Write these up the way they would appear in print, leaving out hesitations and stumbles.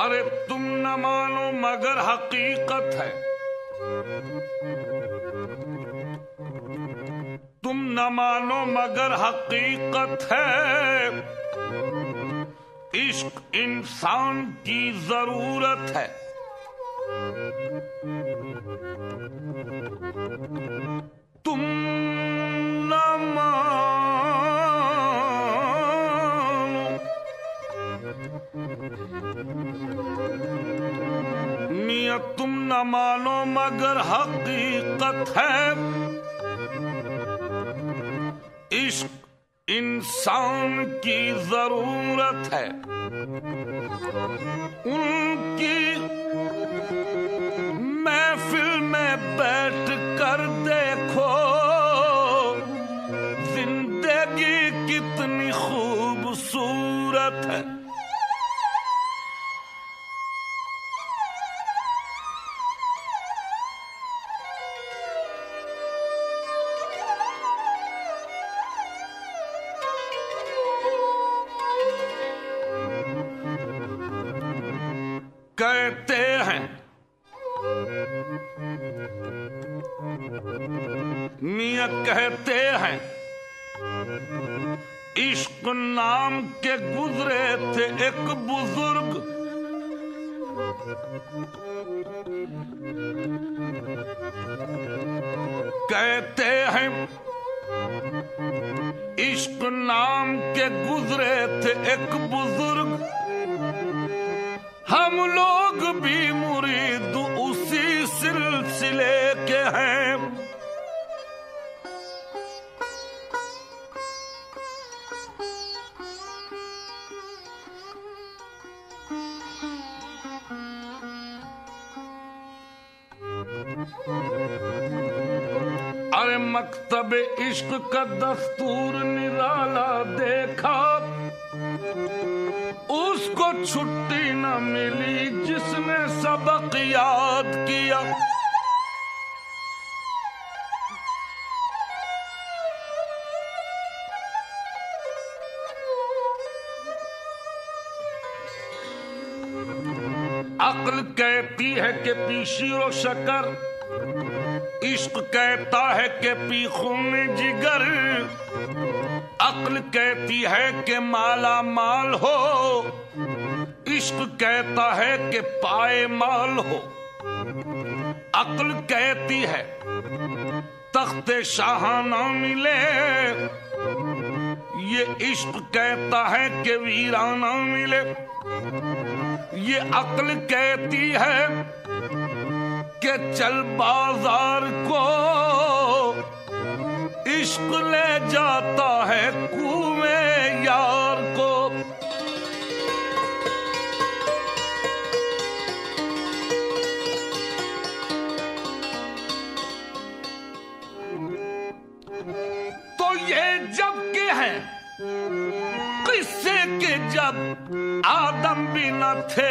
अरे तुम न मानो मगर हकीकत है, तुम न मानो मगर हकीकत है। इश्क इंसान की जरूरत है। तुम न मानो मियां, तुम न मानो मगर हकीकत है। इश्क इंसान की जरूरत है। उनकी महफिल में बैठ कर देखो, जिंदगी कितनी खूबसूरत है। कहते हैं मियां, कहते हैं इश्क नाम के गुजरे थे एक बुजुर्ग। कहते हैं इश्क नाम के गुजरे थे एक बुजुर्ग। हम लोग भी मुरीद उसी सिलसिले के हैं। अरे मकतब इश्क का दस्तूर निराला देखा, उसको छुट्टी न मिली जिसने सबक याद किया। अक्ल कहती है कि पी शीरो शकर, इश्क कहता है कि पी खून जिगर। अक्ल कहती है कि माला माल हो, इश्क कहता है कि पाए माल हो, अक्ल कहती है तख्ते शाहाना मिले। ये इश्क कहता है कि वीराना मिले। ये अक्ल कहती है कि चल बाजार को, इश्क ले जाता है कुएं यार को। तो ये जब के हैं किस्से के जब आदम भी न थे।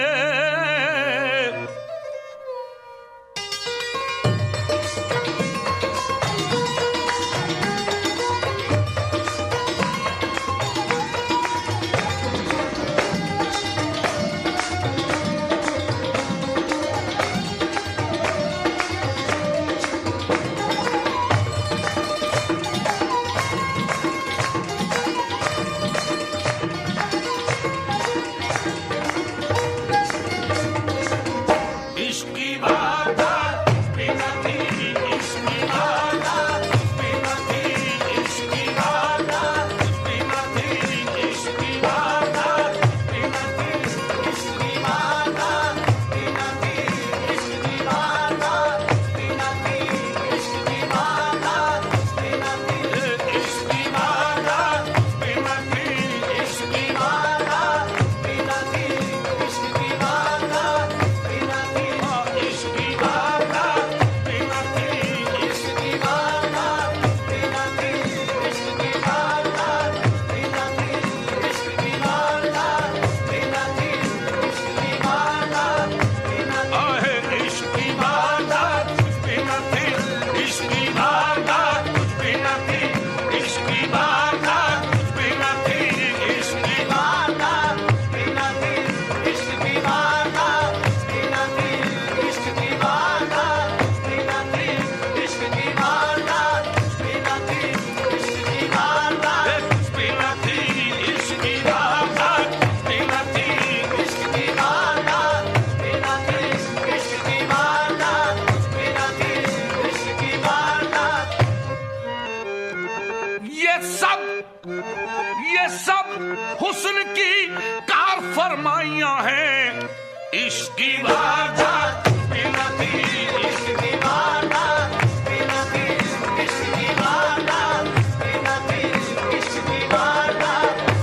ये सब हुस्न की कार फरमाइयां हैं। इश्क की वारदात बिना थी, इश्क की वारदात बिना थी, इश्क की वारदात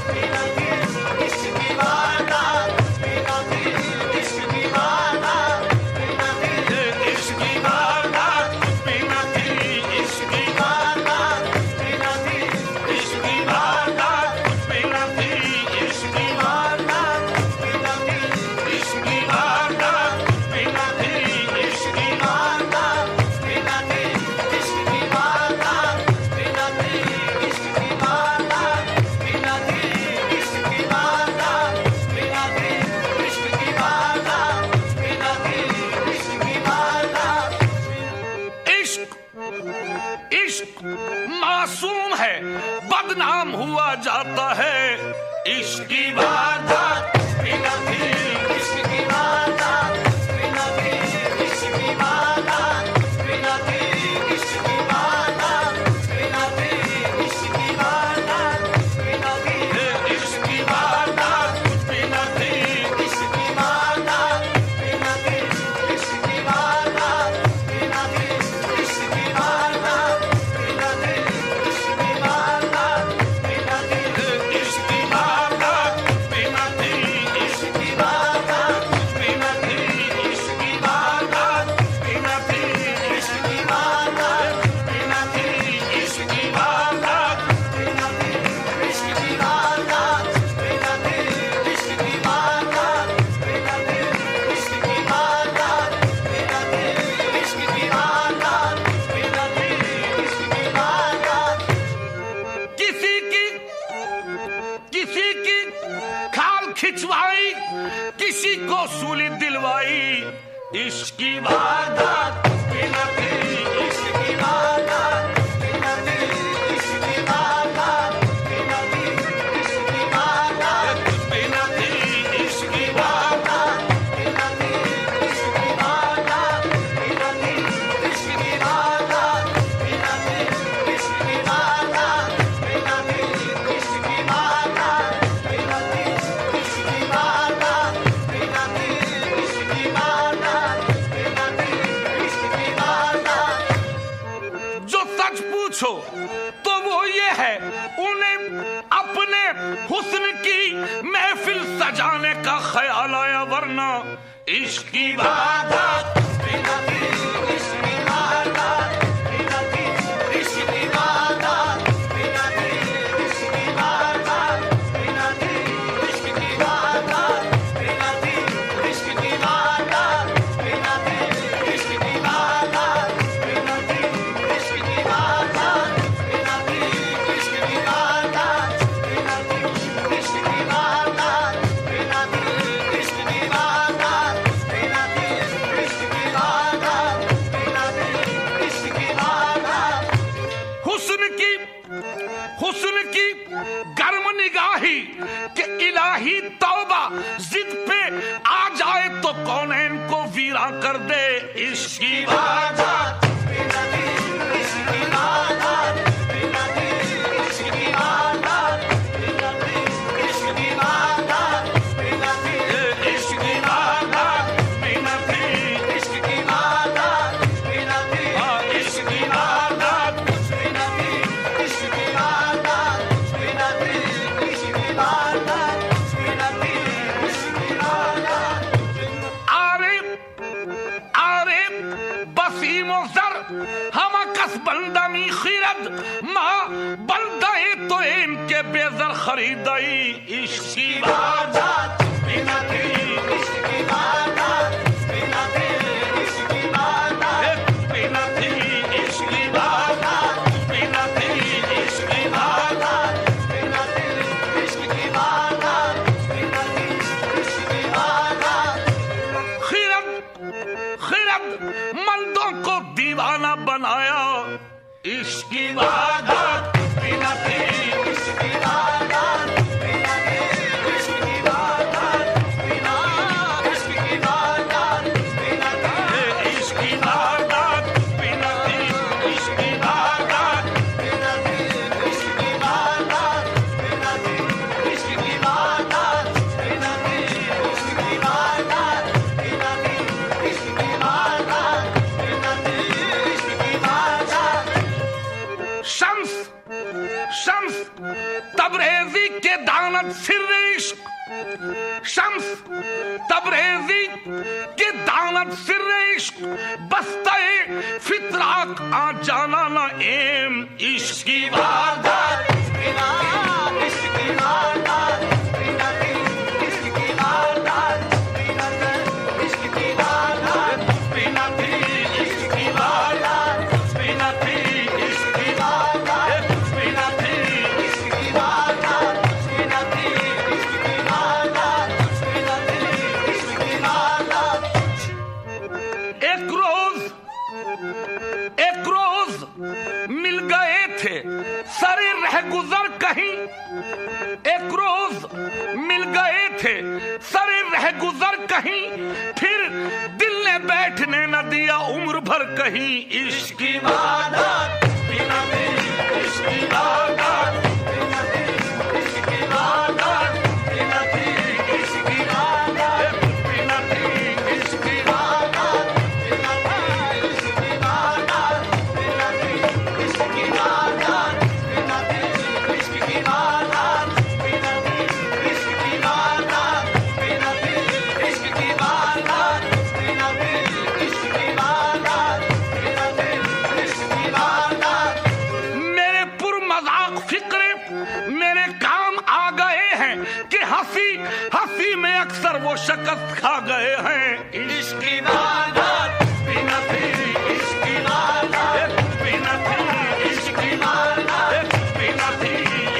बिना थी, इश्क की वारदात बिना थी, इश्क की वारदात बिना थी, इश्क की वारदात बिना थी, इश्क की वारदात बिना थी, इश्क की वारदात बिना थी, इश्क की वारदात बिना थी, इश्क की वारदात बिना थी, इश्क की वारदात बिना थी, इश्क की वारदात बिना थी, इश्क की वारदात बिना थी, इश्क की वारदात बिना थी, इश्क की वारदात बिना थी, इश्क की वारदात बिना थी, इश्क की वारदात। इश्क इश्क मासूम है, बदनाम हुआ जाता है। इश्क की वारदात बिना थी, इश्क की वारदात बिना थी, इश्क की वारदात बिना थी, इश्क की वारदात बिना थी, इश्क की वारदात बिना थी, इश्क की वारदात बिना थी, इश्क की वारदात बिना थी, इश्क की वारदात बिना थी, इश्क की वारदात बिना थी, इश्क की वारदात बिना थी, इश्क की वारदात बिना थी, इश्क की वारदात बिना थी, इश्क की वारदात बिना थी, इश्क की वारदात बिना थी, इश्क की वारदात बिना थी, इश्क की वारदात बिना थी, इश्क की वारदात बिना थी, इश्क की वारदात बिना थी, इश्क की वारदात बिना थी, इश्क की वारदात। किसी की खाल खिंचवाई, किसी को सूली दिलवाई। इश्क की वारदात बिना थी, इश्क की वारदात बिना थी, इश्क की वारदात बिना थी, इश्क की वारदात बिना थी, इश्क की वारदात पूछो तो वो ये है, उन्हें अपने हुस्न की महफिल सजाने का ख्याल आया, वरना इश्क की बात जिद पे आ जाए तो कौन है इनको वीरा कर दे। इश्क की बात बंदमी खिरद माँ बंदाए तो इनके बेजर खरीदाई। इश्क की बात बिना थी, इश्क की बात बिना थी, इश्क की बात बिना थी, इश्क की बात बिना थी, इश्क की बात बिना थी, इश्क की बात बिना थी, इश्क की बात। खिरद खिरद मंदों को दीवाना बनाया। इश्क की बात बिना थी, इश्क की बात बिना थी, इश्क की बात बिना, इश्क की बात बिना थी, इश्क की बात बिना थी, इश्क की बात बिना थी, इश्क की बात बिना थी, इश्क की बात बिना थी, इश्क की बात बिना थी, इश्क की बात बिना थी, इश्क की बात। शम्स शम्स तबरेज़ी के दानत सिर्रे इश्क, शम्स तबरेज़ी के दानत सिर्रे इश्क, बस्ते फितराक आ जाना ना एम। इश्क की वारदात बिना, इश्क की वारदात बिना थी, इश्क की वारदात बिना थी, इश्क की वारदात बिना थी, इश्क की वारदात बिना थी, इश्क की वारदात बिना थी, इश्क की वारदात बिना थी, इश्क की वारदात बिना थी, इश्क की वारदात। एक रोज मिल गए थे सारे रहगुजर कहीं, एक रोज मिल गए थे सारे रहगुजर कहीं, फिर दिल ने बैठने न दिया उम्र भर कहीं। इश्क की वारदात बिना थी, इश्क की वारदात बिना थी, इश्क की वारदात बिना थी, इश्क की वारदात बिना थी, इश्क की वारदात बिना थी, इश्क की वारदात बिना थी, इश्क की वारदात बिना थी, इश्क की वारदात बिना थी, इश्क की वारदात बिना थी, इश्क की वारदात बिना थी, इश्क की वारदात बिना थी, इश्क की वारदात। मेरे पुरमज़ाक फिक्रे मेरे काम आ गए हैं कि हंसी हंसी में अक्सर वो शिकस्त खा गए हैं। इश्क की वारदात बिना थी, इश्क की वारदात बिना थी, इश्क की वारदात बिना थी,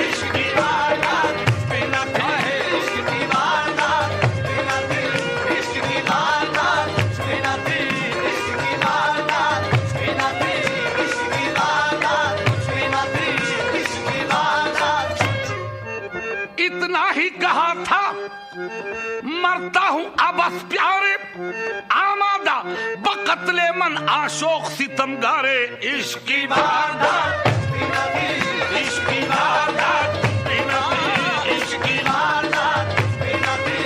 इश्क की वारदात बिना थी, इश्क की वारदात बिना थी, इश्क की वारदात बिना थी, इश्क की वारदात बिना थी, इश्क की वारदात बिना थी, इश्क की वारदात। इतना ही कहा था मरता हूं अबस प्यारे, आमादा बकतले मन आशोक सितमगारे। इश्क की वारदात बिना थी, इश्क की वारदात बिना थी, इश्क की वारदात बिना थी,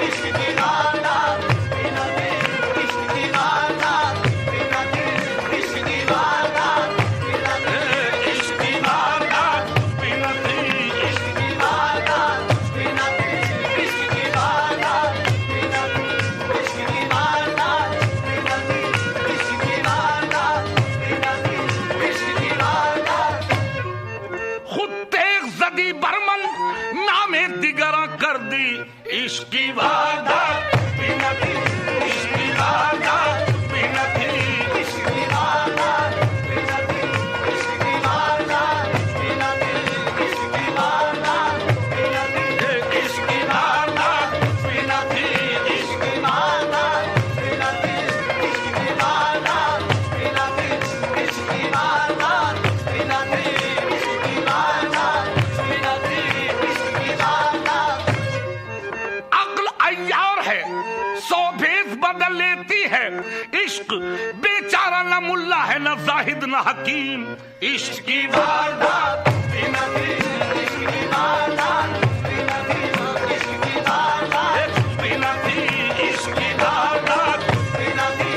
इश्क की वारदात बिना थी, इश्क की वारदात बिना थी, इश्क की वारदात बिना थी, इश्क इश्क की वारदात बिना थी, इश्क की वारदात बिना थी, इश्क की वारदात बिना थी, इश्क की वारदात बिना थी, इश्क की वारदात बिना थी, इश्क की वारदात बिना थी, इश्क की वारदात बिना थी, इश्क की वारदात बिना थी, इश्क की वारदात बिना थी, इश्क की वारदात बिना थी, इश्क की वारदात। अक्ल अय्यार है, सौ भेस बदल लेती है। इश्क बेचारा न मुल्ला है, न जाहिद न हकीम। इश्क की वारदात बिना थी, इश्क की वारदात बिना थी, इश्क की वारदात बिना थी, इश्क की वारदात बिना थी,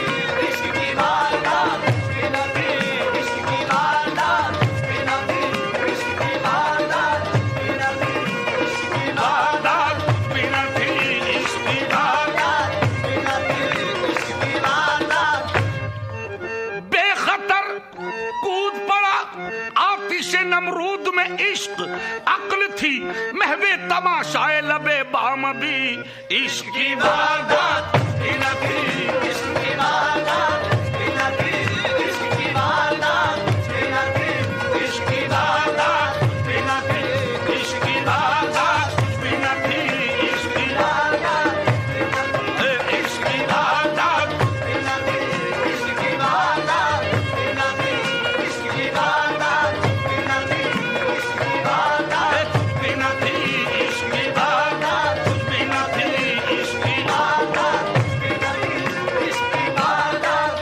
इश्क की वारदात बिना थी, इश्क की वारदात बिना थी, इश्क की वारदात बिना थी, इश्क की वारदात बिना थी, इश्क की वारदात बिना थी, इश्क की वारदात। बेखतर कूद पड़ा आतिश नमरूद में इश्क, अक्ल थी महवे तमाशाए लबे बामदी। इश्क की वारदात बिना थी, इश्क की वारदात बिना थी, इश्क की वारदात बिना थी, इश्क की वारदात बिना थी, इश्क की वारदात बिना थी, इश्क की वारदात बिना थी, इश्क की वारदात बिना थी, इश्क की वारदात बिना थी, इश्क की वारदात बिना थी, इश्क की वारदात बिना थी, इश्क की वारदात बिना थी, इश्क की वारदात बिना थी, इश्क की वारदात।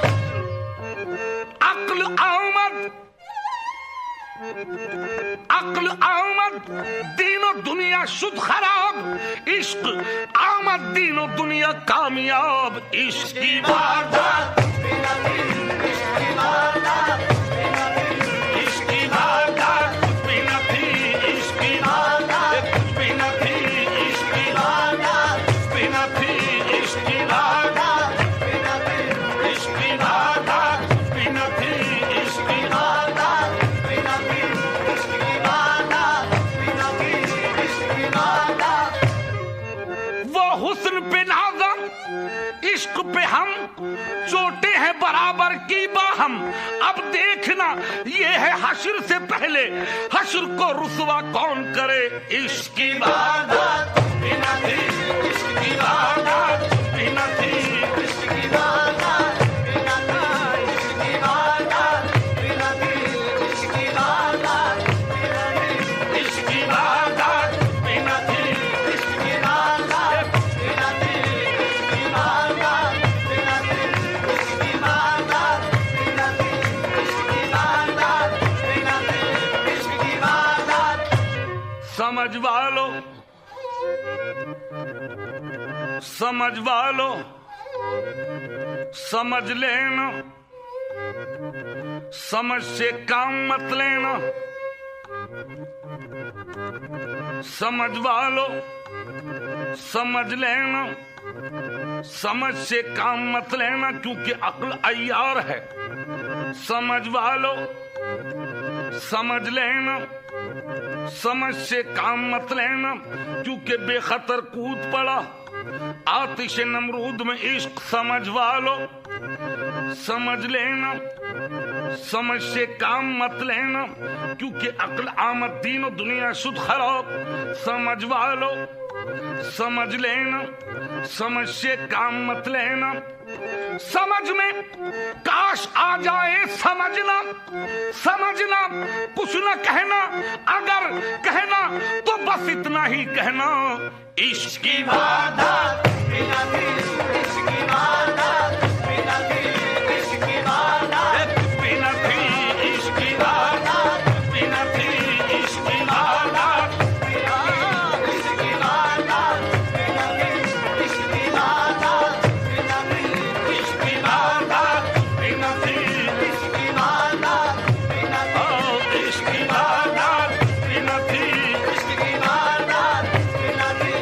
अक्ल आमद, अक्ल आमद, दीनो दुनिया शुद्ध खराब। इश्क आमद, दीनो दुनिया कामयाब। इश्क की वारदात बिना थी, इश्क की वारदात बिना थी, इश्क की वारदात बिना थी, इश्क की वारदात बिना थी, इश्क की वारदात बिना थी, इश्क की वारदात बिना थी, इश्क की वारदात बिना थी, इश्क की वारदात बिना थी, इश्क की वारदात बिना थी, इश्क की वारदात। वो हुस्न पे नाज़म, इश्क पे हम चोटे हैं बराबर की बाहम। अब देखना ये है हश्र से पहले, हश्र को रुसवा कौन करे। इश्क की वारदात बिना थी, इश्क की वारदात बिना थी, इश्क की वारदात बिना थी, इश्क की वारदात बिना थी, इश्क की वारदात बिना थी, इश्क की वारदात बिना थी, इश्क की वारदात बिना थी, इश्क की वारदात बिना थी, इश्क की वारदात बिना थी, इश्क की वारदात बिना थी, इश्क की वारदात। समझ वालो, समझ वालो, समझ लेना, समझ से काम मत लेना। समझ वालो, समझ लेना, समझ से काम मत लेना, क्योंकि अक्ल अय्यार है। समझ वालो, समझ लेना, समझ से काम मत लेना, क्योंकि बेखतर कूद पड़ा आतिश नमरूद में इश्क। समझ वालो, समझ लेना, समझ से काम मत लेना, क्योंकि अक्ल आमद, दीनो दुनिया शुद्ध खराब। समझ वालो, समझ लेना, समझ से काम मत लेना। समझ में काश आ जाए समझना, समझना कुछ न कहना, अगर कहना तो बस इतना ही कहना। इश्क की वारदात बिना थी, इश्क की वारदात बिना थी, इश्क की वारदात बिना थी, इश्क की वारदात बिना थी, इश्क की वारदात बिना थी, इश्क की वारदात बिना थी, इश्क की वारदात बिना थी, इश्क की वारदात बिना थी, इश्क की वारदात बिना थी, इश्क की वारदात बिना थी, इश्क की वारदात बिना थी,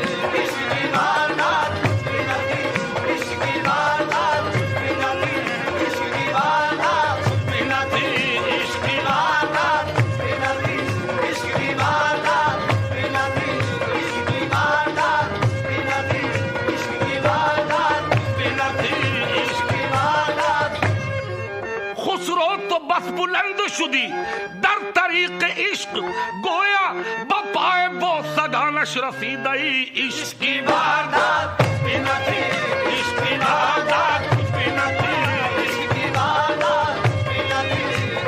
इश्क की वारदात बिना थी, इश्क की आवाज बुलंद शुदी दर तरीक इश्क गोया बपाए बो सगानश रसीदई इश्क की वारदात बिना थी इश्क की वारदात बिना थी इश्क की वारदात बिना थी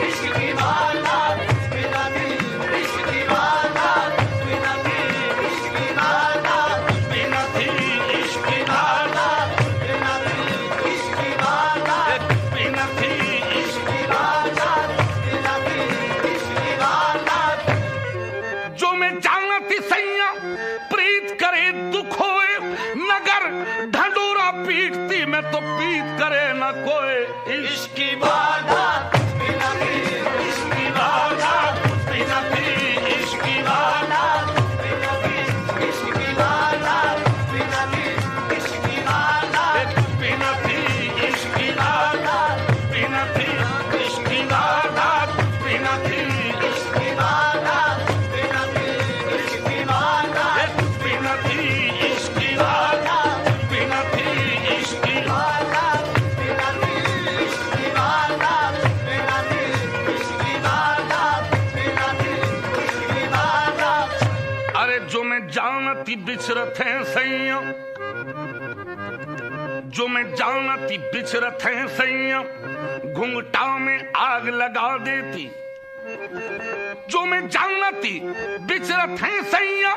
इश्क की वारदात बिना थी इश्क की वारदात बिना थी इश्क की वारदात बिना थी इश्क की वारदात बिना थी इश्क की वारदात बिना थी इश्क की वारदात बिना थी इश्क की वारदात जो मैं जानती सैया प्रीत करे दुख होए नगर ढंडोरा पीटती मैं तो पीत करे न कोई इश्क की वारदात बिना थी इश्क की वारदात बिना थी इश्क की वारदात बिना थी इश्क की वारदात बिना थी इश्क की वारदात बिना थी इश्क की वारदात बिना थी इश्क की वारदात बिना थी इश्क की वारदात बिना थी इश्क की वारदात बिना थी इश्क की वारदात बिना थी इश्क की वारदात बिना थी इश्क की वारदात बिना थी इश्क की वारदात बिना थी इश्क की वारदात अरे जो मैं जानती बिछरत है सैया जो मैं जानती बिछरत है सैया घुंघटा में आग लगा देती जो मैं जानती बिछरत है सैया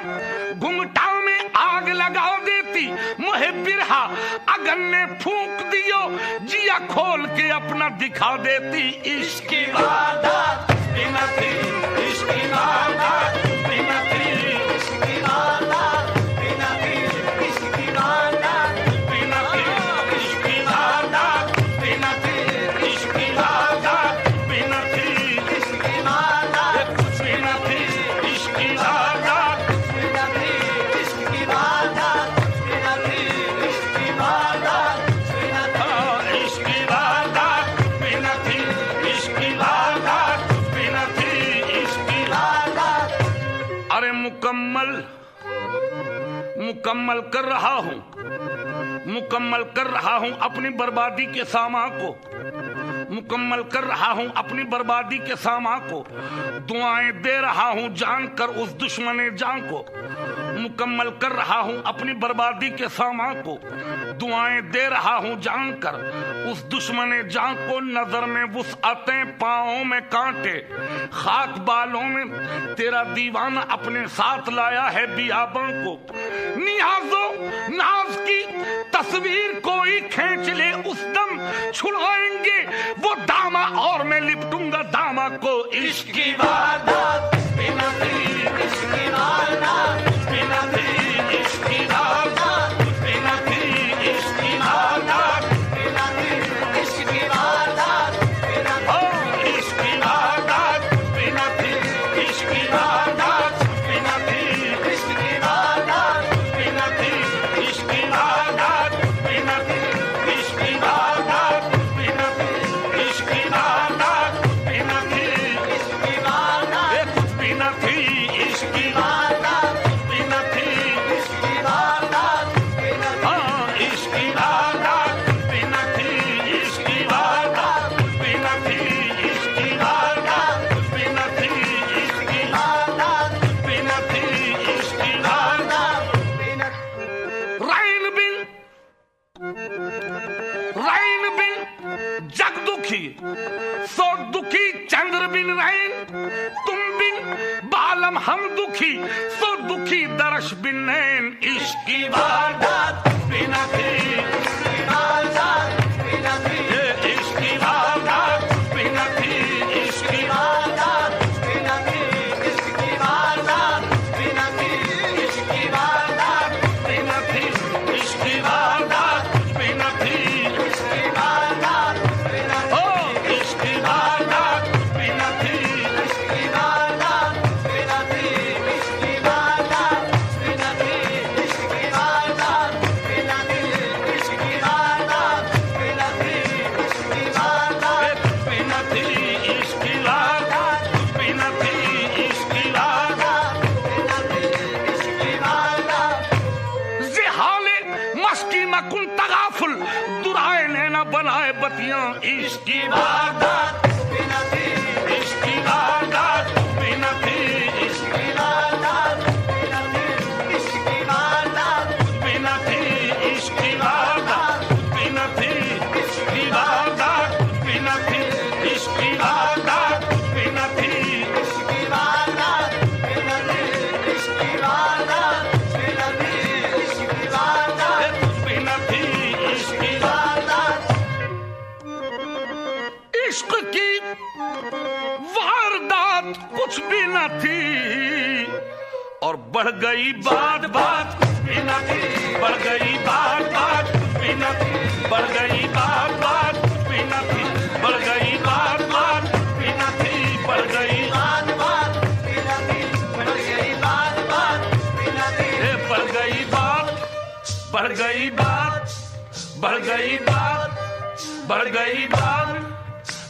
घुंघटा में आग लगा देती मुहे बिरहा अगन ने फूंक दियो जिया खोल के अपना दिखा देती इश्क की वारदात बिना थी इश्क की वारदात बिना थी इश्क की वारदात बिना थी इश्क की वारदात बिना थी इश्क की वारदात बिना थी इश्क की वारदात बिना थी इश्क की वारदात बिना थी इश्क की वारदात बिना थी इश्क की वारदात बिना थी इश्क की वारदात बिना थी इश्क की वारदात बिना थी इश्क की वारदात बिना थी इश्क की वारदात अरे मुकम्मल कर रहा हूं अपनी बर्बादी के सामा को मुकम्मल कर रहा हूं अपनी बर्बादी के सामा को दुआएं दे रहा हूं जानकर उस दुश्मने जान को मुकम्मल कर रहा हूं अपनी बर्बादी के सामा को दुआएं दे रहा हूं जानकर उस दुश्मने जान को नजर में वुसअतें पांवों में कांटे खाक बालों में तेरा दीवाना अपने साथ लाया है बियाबां को नियाजो नाज की तस्वीर कोई खींच ले उस दम छुड़ाएंगे वो दामा और मैं लिपटूंगा दामा को इश्क की वारदात बिना थी इश्क की वारदात बिना थी इश्क की वारदात बिना थी इश्क की वारदात बिना थी इश्क की वारदात बिना थी इश्क की वारदात बिना थी इश्क की वारदात बिना थी इश्क की वारदात बिना थी इश्क की वारदात बिना थी इश्क की वारदात बिना थी इश्क की वारदात बिना थी इश्क की वारदात बिना थी इश्क की वारदात बिना थी इश्क की वारदात बिना हाँ इश्क की वारदात बिना थी इश्क की वारदात बिना थी इश्क की वारदात बिना थी इश्क की वारदात बिना थी इश्क की वारदात बिना रैन बिन जग दुखी सो दुखी चंद्र बिन रैन तुम बिन बालम हम दुखी सो दुखी दरश बिन नैन इश्क की वारदात बिना थी इश्क की वारदात बिना थी इश्क की वारदात बिना थी इश्क की वारदात बिना थी इश्क की वारदात बिना थी इश्क की वारदात बिना थी इश्क की वारदात बिना थी इश्क की वारदात बिना थी इश्क की वारदात बिना थी इश्क की वारदात बिना थी इश्क की वारदात बिना थी इश्क की वारदात बिना थी इश्क की वारदात बिना थी इश्क की वारदात बिना थी इश्क की वारदात बिना थी इश्क की वारदात बिना थी इश्क की वारदात जिहाले मस्की मकुन तगाफुल दुराए नैना बनाए बतियां इश्क की वारदात इश्क की वारदात कुछ भी न थी, इश्क की वारदात कुछ भी न थी, इश्क की वारदात कुछ भी न थी, इश्क की वारदात कुछ भी न थी, इश्क की वारदात कुछ भी न थी, इश्क की वारदात कुछ भी न थी, इश्क की वारदात। इश्क की वारदात कुछ भी न थी और बढ़ गई बात बात कुछ भी न थी, बढ़ गई बात बात कुछ भी न थी, बढ़ गई बात बात कुछ भी न थी, बढ़ गई बात बात कुछ भी न थी, बढ़ गई बात बात बढ़ गई बात बात बढ़ गई बात, बढ़ गई बात, बढ़ गई बात,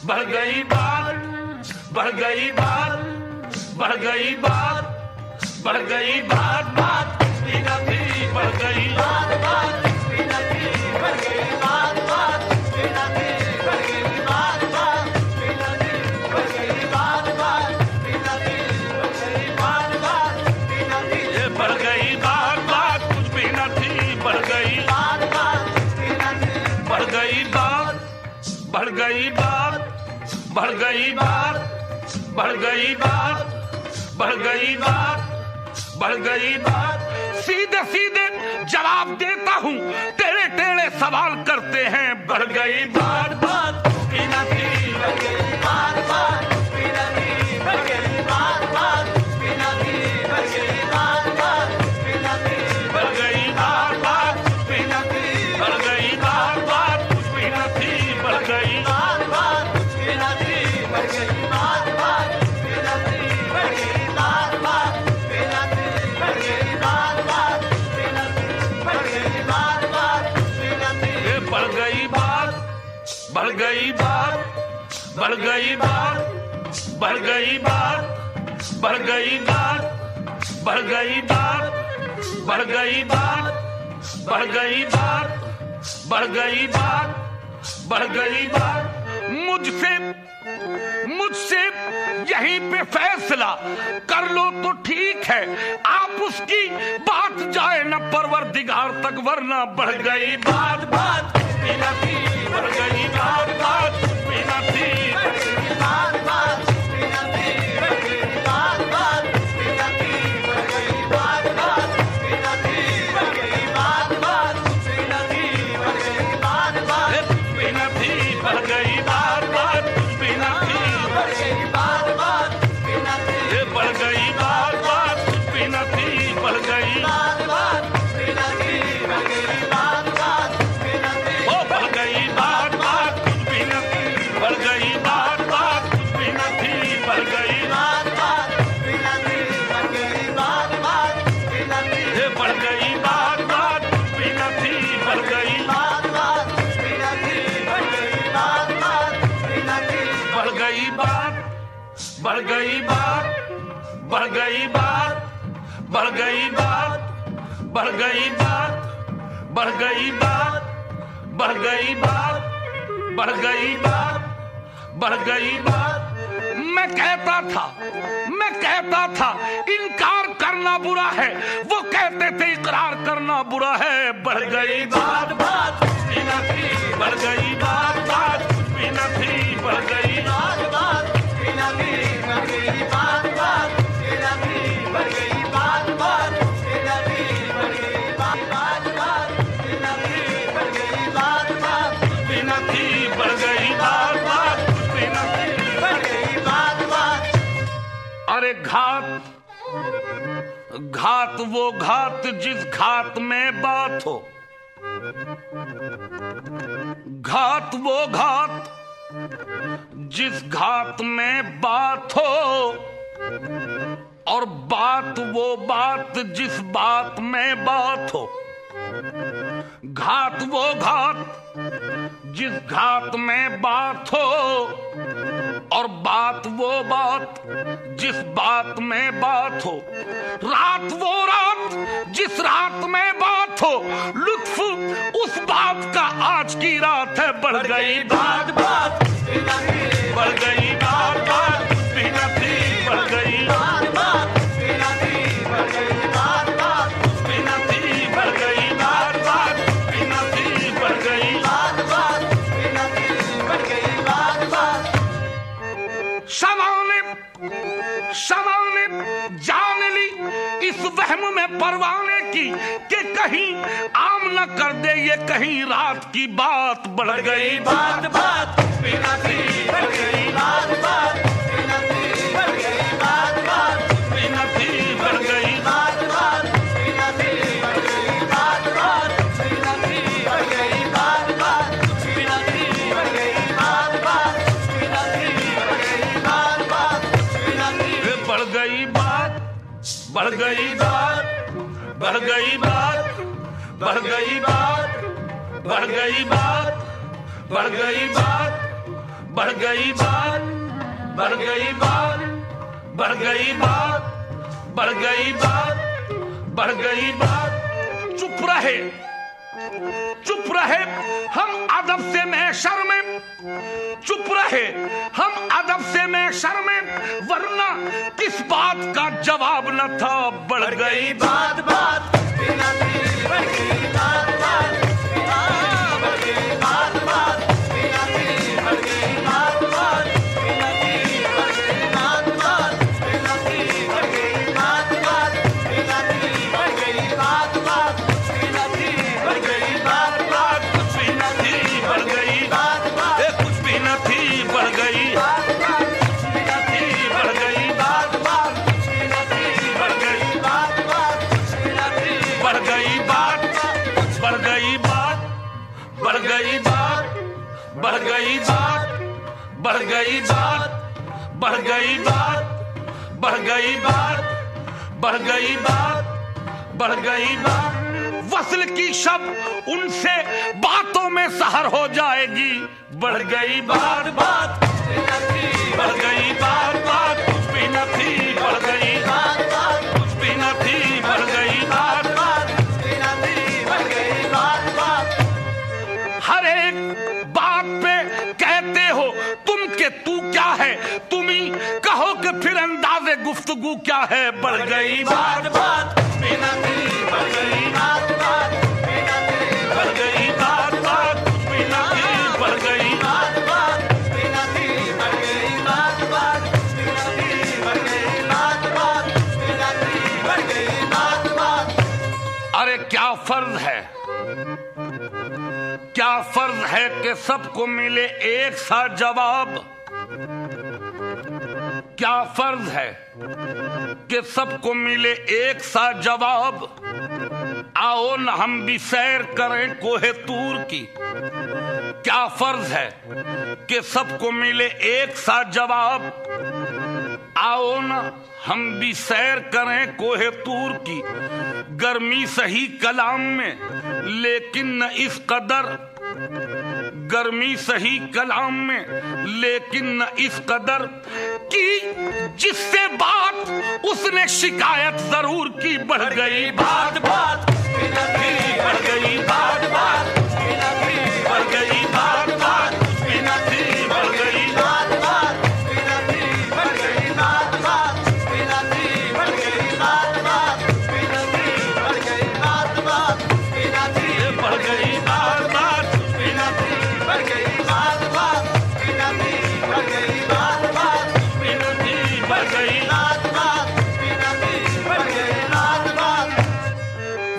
बढ़ गई बात, बढ़ गई बात, बढ़ गई बात, बढ़ गई बात, बढ़ गई बात बात कुछ भी न थी, बढ़ गई बात बात कुछ भी न थी, बढ़ गई बात बात कुछ भी न थी, बढ़ गई बात बात कुछ भी न थी, बढ़ गई बात बात कुछ भी न थी, बढ़ गई बात बात कुछ भी न थी, बढ़ गई बात बात कुछ भी न थी, बढ़ गई बात बात कुछ भी न थी, बढ़ गई बात, बढ़ गई बात, बढ़ गई बात, बढ़ गई बात, बढ़ गई बात, बढ़ गई बात। सीधे सीधे जवाब देता हूँ, टेढ़े टेढ़े सवाल करते हैं, बढ़ गई बात बात भी न थी, बढ़ गई बात बात भी न थी, बढ़ गई बात बात भी न थी, बढ़ गई बात बात भी न थी, बढ़ गई बात बात भी न थी, बढ़ गई बात बात कुछ भी न थी, बढ़ गई बात बात कुछ भी न थी, बढ़ गई बात बात भी न थी, बढ़ गई बात बात भी न थी, बढ़ गई बात बात भी न थी, बढ़ गई बात बात भी न थी, बढ़ गई बात, बढ़ गई बात, बढ़ गई बात, बढ़ गई बात, बढ़ गई बात, बढ़ गई बात, बढ़ गई बात, बढ़ गई बात, बढ़ गई बात, बढ़ गई बात। मुझसे यहीं पे फैसला कर लो तो ठीक है, आप उसकी बात जाए न परवरदिगार तक, वरना बढ़ गई बात बात कुछ भी न थी, बढ़ गई बात बात कुछ भी न थी, बढ़ गई बात बात कुछ भी न थी, बढ़ गई बात बात कुछ भी न थी, बढ़ गई बात बात कुछ भी न थी, बढ़ गई बात बात कुछ भी न थी, बढ़ गई बात बात कुछ भी न थी, बढ़ गई बात बात कुछ भी न थी, बढ़ गई बात बात कुछ भी न थी, बढ़ गई बात बात कुछ भी न थी, बढ़ गई बात बात कुछ भी न थी, बढ़ गई बात बात कुछ भी न थी, ओ बढ़ गई बात बात कुछ भी न थी, बढ़ गई बात बात कुछ भी न थी, बढ़ गई बात बात कुछ भी न थी, बढ़ गई बात बात कुछ भी न थी, बढ़ गई बात बात कुछ भी न थी, बढ़ गई बात बात कुछ भी न थी, बढ़ गई बात बात कुछ भी न थी, बढ़ गई बात, बढ़ गई बात, बढ़ गई बात, बढ़ गई बात, बढ़ गई बात, बढ़ गई बात, बढ़ गई बात, बढ़ गई बात, बढ़ गई बात। मैं कहता था इनकार करना बुरा है, वो कहते थे इकरार करना बुरा है, बढ़ गई बात बात कुछ भी न थी, बढ़ गई बात बात कुछ भी न थी, बढ़ गई बात बात कुछ भी न थी, बढ़ गई बात बात कुछ भी न थी, बढ़ गई बात बात कुछ भी न थी, बढ़ गई बात बात कुछ भी न थी, बढ़ गई बात बात कुछ भी न थी, बढ़ गई बात बात कुछ भी न थी, बढ़ गई बात बात। अरे घात वो घात जिस घात में बात हो, घात वो घात जिस घात में बात हो, और बात वो बात जिस बात में बात हो, घात वो घात जिस घात में बात हो, और बात वो बात जिस बात में बात हो, रात वो रात जिस रात में बात हो, लुत्फ उस बात का आज की रात है, बढ़ गई बात बात, बढ़ गई बात। रहम में परवाने की कि कहीं आम न कर दे ये कहीं रात की बात। बढ़ गई बात बात बिना थी, बढ़ गई बात बात बिना थी, बढ़ गई बात बात बिना थी, बढ़ गई बात बात बिना थी, बढ़ गई बात बात बिना थी, बढ़ गई बात बात बिना थी, बढ़ गई बात बात बिना थी, बढ़ गई बात बात बिना थी, बढ़ गई बात, बढ़ गई बात, बढ़ गई बात, बढ़ गई बात, बढ़ गई बात, बढ़ गई बात, बढ़ गई बात, बढ़ गई बात, बढ़ गई बात, बढ़ गई बात, बढ़ गई बात। चुप रहे, चुप रहे हम अदब से महशर में, चुप रहे हम अदब से महशर में, वरना किस बात का जवाब न था। बढ़ गई बात बात बिना थी, बढ़ गई बात बात, बढ़ गई बात बात बिना थी, बढ़ गई बात बात बिना थी, बढ़ गई बात बात बिना थी, बढ़ गई बात बात बिना थी, बढ़ गई बात बात बिना थी, बढ़ गई बात बात कुछ भी न थी, बढ़ गई बात बात कुछ भी न थी, बढ़ गई बात बात कुछ भी न थी, बढ़ गई बात बात कुछ भी न थी, बढ़ गई बात बात कुछ भी न थी, बढ़ गई बात, बढ़ गई बात, बढ़ गई बात, बढ़ गई बात, बढ़ गई बात, बढ़ गई बात, बढ़ गई बात, बढ़ गई बात, बढ़ गई बात। वस्ल की शब उनसे बातों में सहर हो जाएगी। बढ़ गई बात बात बढ़ गई बात बात कुछ भी न थी, बढ़ गई बात बात कुछ भी न थी, बढ़ गई बात बात कुछ भी न थी, बढ़ गई बात बात। हर एक बात पे कहते हो तुम के तू क्या है, तुम ही कहो कि फिर अंदाज़े गुफ्तगू क्या है। बढ़ गई बात बात कुछ भी न थी, बढ़ गई बात बात कुछ भी न थी, बढ़ गई बात बात कुछ भी न थी, बढ़ गई बात बात कुछ भी न थी, बढ़ गई बात बात कुछ भी न थी, बढ़ गई बात बात कुछ भी न थी, बढ़ गई बात बात। अरे क्या फर्ज है, क्या फर्ज है कि सबको मिले एक सा जवाब। क्या फर्ज है कि सबको मिले एक सा जवाब। आओ न हम भी सैर करें कोहे तूर की। क्या फर्ज है कि सबको मिले एक सा जवाब। आओ न हम भी सैर करें कोहे तूर की। गर्मी सही कलाम में लेकिन न इस कदर, गर्मी सही कलाम में लेकिन न इस कदर की जिससे बात उसने शिकायत जरूर की। बढ़ गई बात बात बढ़ गई बात बात बढ़ गई बात बात बढ़ गई बात बात बढ़ गई बात बात बढ़ गई बात बात बढ़ गई बात बात बढ़ गई बात बात बढ़ गई बात बात बढ़ गई बात बात बढ़ गई बात बात बढ़ गई बात बात।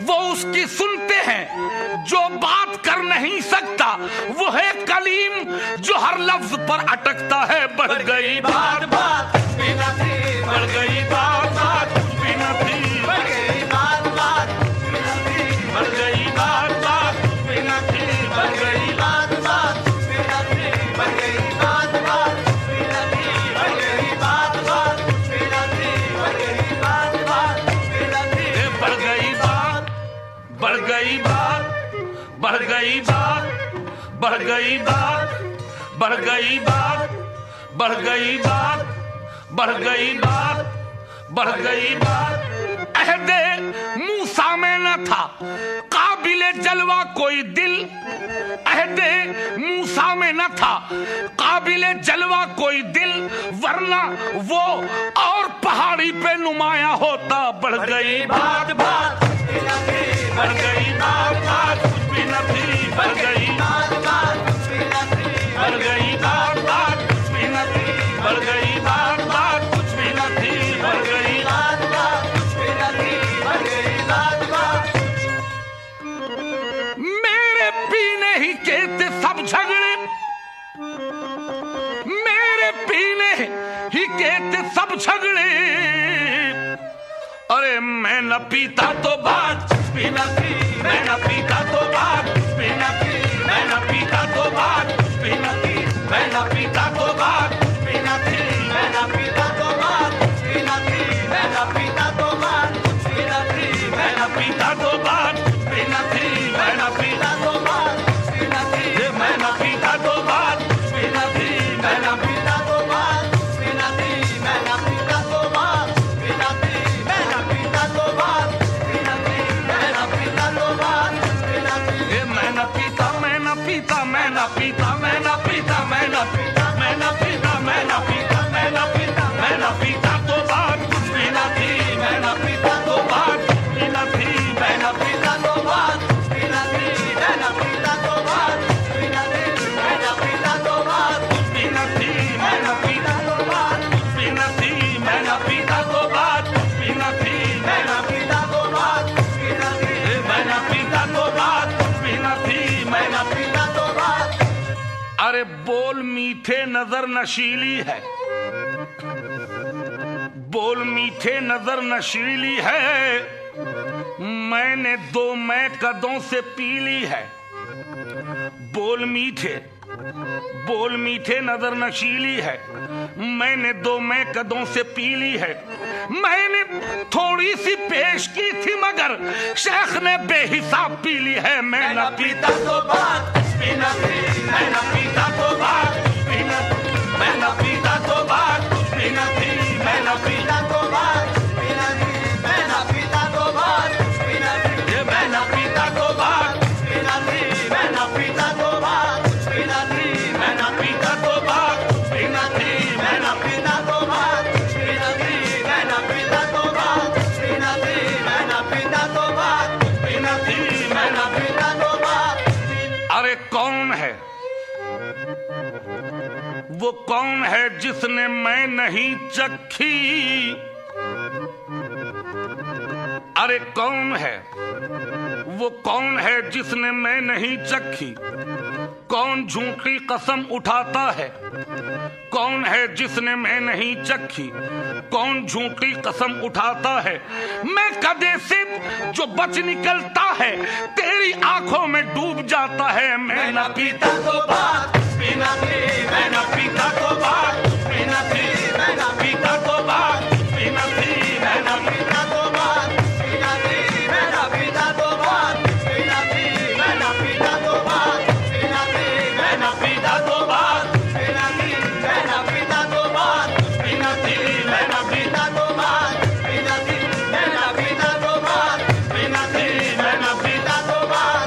वो उसकी सुनते हैं जो बात कर नहीं सकता, वो है कलीम जो हर लफ्ज पर अटकता है। बढ़ गई बात बात बढ़ गई बात बात बढ़ गई बात बात बढ़ गई बात बात बढ़ गई बात बात बढ़ गई बात बात बढ़ गई बात बात बढ़ गई बात बात बढ़ गई बात बढ़ गई बात बढ़ गई बात बढ़ गई बात बढ़ गई बात बढ़ गई बात बढ़ गई बात बढ़ गई बात। अहदे मूसा में न था काबिले जलवा कोई दिल। अहदे मूसा में न था काबिले जलवा कोई दिल, वरना वो और पहाड़ी पे नुमाया होता। बढ़ गई बात बात बढ़ गई बात बात कुछ भी न थी, बढ़ गई बात बात बढ़ गई बात बात कुछ भी न थी, बढ़ गई बात बात कुछ भी न थी, बढ़ गई बात बात कुछ भी न थी, बढ़ गई सब झगड़े। अरे मैं न पीता तो बात पीना थी, मैं न पीता तो बात पीना थी, मैं न पीता तो बात पीना थी, मैं न पीता तो बात पीना थी, मैं न पीता तो बात पीना थी, मैं न पीता तो बात पीना थी, मैं न पीता तो बात पीना थी, मैं न पीता तो बात पीना थी, मैं न पीता तो बात पीना थी, मैं न पीता तो बात पीना थी, मैं न पीता तो बात पीना थी, मैं न पीता तो बात पीना थी, मैं न पीता तो बात पीना थी, मैं न पीता, मैं न पीता, मैं न पीता, मैं न पीता, मैं न पीता, मैं न पीता, मैं न पीता, मैं न पीता, मैं न पीता तो बात पीना थी, मैं न पीता तो बात पीना थी, मैं न पीता तो बात पीना थी, मैं न पीता तो बात पीना थी, मैं न पीता तो बात पीना थी, मैं न पीता तो बात पीना थी, मैं न पीता तो बात पीना थी, मैं न पीता तो बात पीना थी, मैं न पीता तो बात पीना थी, मैं न पीता तो बात। अरे बोल मीठे नजर नशीली है, बोल मीठे नजर नशीली है, मैंने दो मैं कदों से पी ली है। बोल मीठे नजर नशीली है, मैंने दो मैं कदों से पी ली है। मैंने थोड़ी सी पेश की थी मगर शेख ने बेहिसाब पी ली है। मैं न पीता तो बात पीना थी, मैं न पीता तो बात पीना थी, मैं न पीता तो बात पीना थी, मैं न पीता तो बात पीना थी, मैं न पीता तो बात पीना थी, मैं न पीता तो बात पीना थी, मैं न पीता तो बात पीना थी, मैं न पीता तो बात पीना थी, मैं न पीता तो बात पीना थी, मैं न पीता तो बात पीना थी, मैं न पीता तो बात पीना थी, मैं न पीता तो बात। अरे कौन है वो, कौन है जिसने मैं नहीं चखी? अरे कौन है वो, कौन है जिसने मैं नहीं चखी? कौन झूठी कसम उठाता है? कौन है जिसने मैं नहीं चखी? कौन झूठी कसम उठाता है? मैं कदे से जो बच निकलता है तेरी आंखों में डूब जाता है। मैं न पीता तो बात पीना थी, मैं न पीता तो बात पीना थी, मैं न पीता तो बात पीना थी, मैं न पीता तो बात पीना थी, मैं न पीता तो बात पीना थी, मैं न पीता तो बात पीना थी, मैं न पीता तो बात पीना थी, मैं न पीता तो बात पीना थी, मैं न पीता तो बात पीना थी, मैं न पीता तो बात पीना थी, मैं न पीता तो बात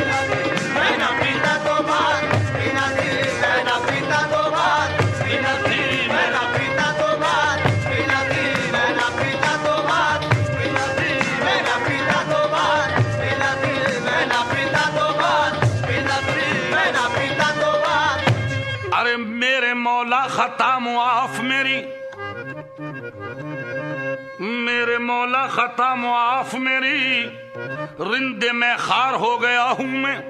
पीना थी, मैं न पीता तो बात पीना थी, मैं न पीता तो बात पीना थी, मैं न पीता तो बात पीना थी, मैं न पीता तो बात पीना थी, मैं न पीता तो बात पीना थी, मैं न पीता तो बात पीना थी, मैं न पीता तो बात। अरे मेरे मौला खता मुआफ मेरी, मेरे मौला खता मुआफ मेरी, रिंदे में खार हो गया हूं मैं।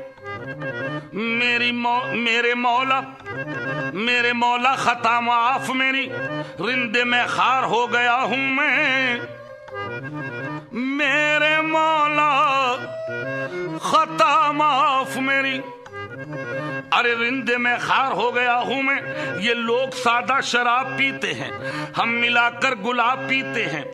मेरे मौला खता माफ मेरी, रिंदे में खार हो गया हूं मैं। मेरे मौला खता माफ मेरी, अरे रिंदे में खार हो गया हूं मैं। ये लोग सादा शराब पीते हैं, हम मिलाकर गुलाब पीते हैं।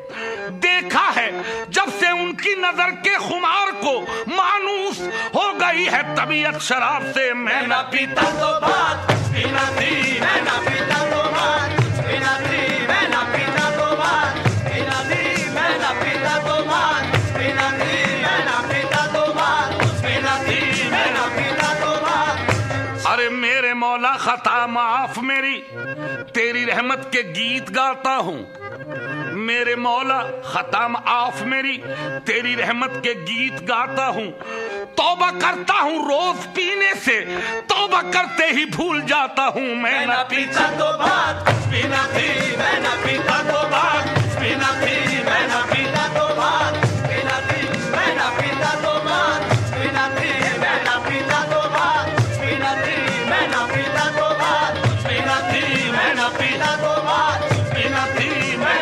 देखा है जब से उनकी नजर के खुमार को मानूस हो गई है तबीयत शराब से। मैं न पीता तो बात पीना थी, मैं न पीता तो बात पीना थी, मैं न पीता तो बात पीना थी, मैं न पीता तो बात पीना थी, मैं न पीता तो बात पीना थी, मैं न पीता तो बात। अरे मेरे मौला खता माफ मेरी, तेरी रहमत के गीत गाता हूँ। मेरे मौला खता माफ मेरी, तेरी रहमत के गीत गाता हूँ। तौबा करता हूँ रोज पीने से, तौबा करते ही भूल जाता हूँ। मैं न पीता तो बात पीना थी, मैं न पीता तो बात पीना थी, मैं न पीता तो बात पीना थी, मैं न पीता तो बात पीना थी, मैं न पीता तो बात पीना थी, मैं न पीता तो बात पीना थी, मैं न पीता तो बात पीना थी, मैं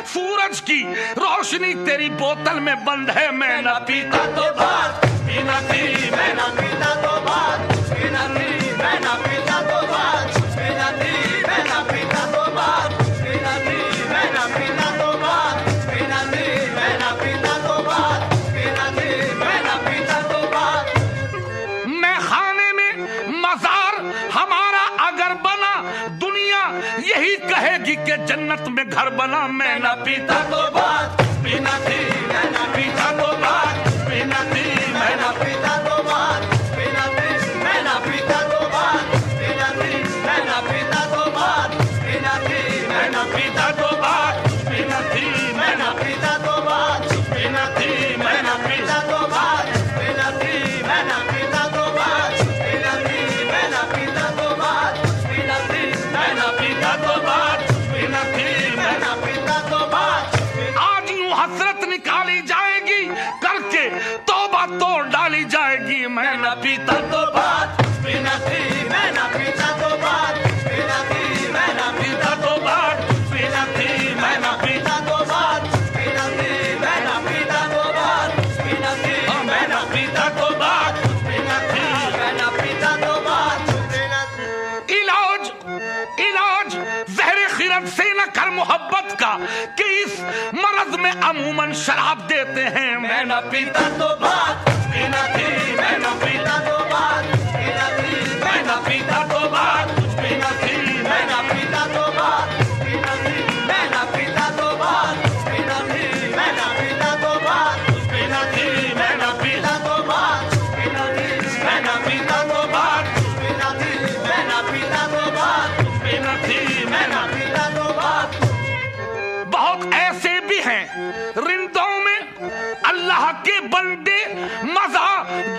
सूरज की रोशनी तेरी बोतल में बंद है। मैं न पीता तो बात पीना थी, मैं न पीता तो बात पीना थी, मैं न पीता तो बात पीना थी, मैं न पीता तो बात पीना थी, मैं न पीता तो बात पीना थी, मैं न पीता तो बात पीना थी, मैं न पीता तो बात। मैं खाने में मजार हमारा अगर बना, दुनिया यही कहेगी कि जन्नत में घर बना। मैं न पीता तो बात पीना थी, मैं न पीता तो बात पीना थी, मैं न पीता तो बात पीना थी, मैं न पीता तो बात पीना थी, मैं न पीता तो बात पीना थी, मैं न पीता तो बात पीना थी, मैं न पीता तो बात पीना थी, मैं न पीता तो बात पीना थी, मैं न पीता तो बात पीना थी, मैं न पीता तो बात पीना थी, मैं न पीता तो बात पीना थी, मैं न पीता तो बात। आज यूं हसरत निकाली जाएगी करके तौबा तोड़ डाली जाएगी। मैं न पीता तो बात पीना थी, मैं न पीता तो बात पीना थी, मैं न पीता तो बात पीना थी, मैं न पीता तो बात पीना थी, मैं न पीता तो बात पीना थी, मैं न पीता तो बात पीना थी, मैं न पीता तो बात पीना थी। इलाज इलाज जहर खिरत से न कर मोहब्बत का कि इस मर्ज में अमूमन शराब देते हैं। मैं न पीता तो बात पीना थी, मैं न पीता तो बात पीना थी, मैं न पीता तो बात पीना थी, मैं न पीता तो बात पीना थी, मैं न पीता तो बात पीना थी, मैं न पीता तो बात पीना थी, मैं न पीता तो बात पीना थी, मैं न पीता तो बात पीना थी, मैं न पीता तो बात पीना थी, मैं न पीता तो बात। बहुत ऐसे भी हैं रिंदों में अल्लाह के बंदे मजा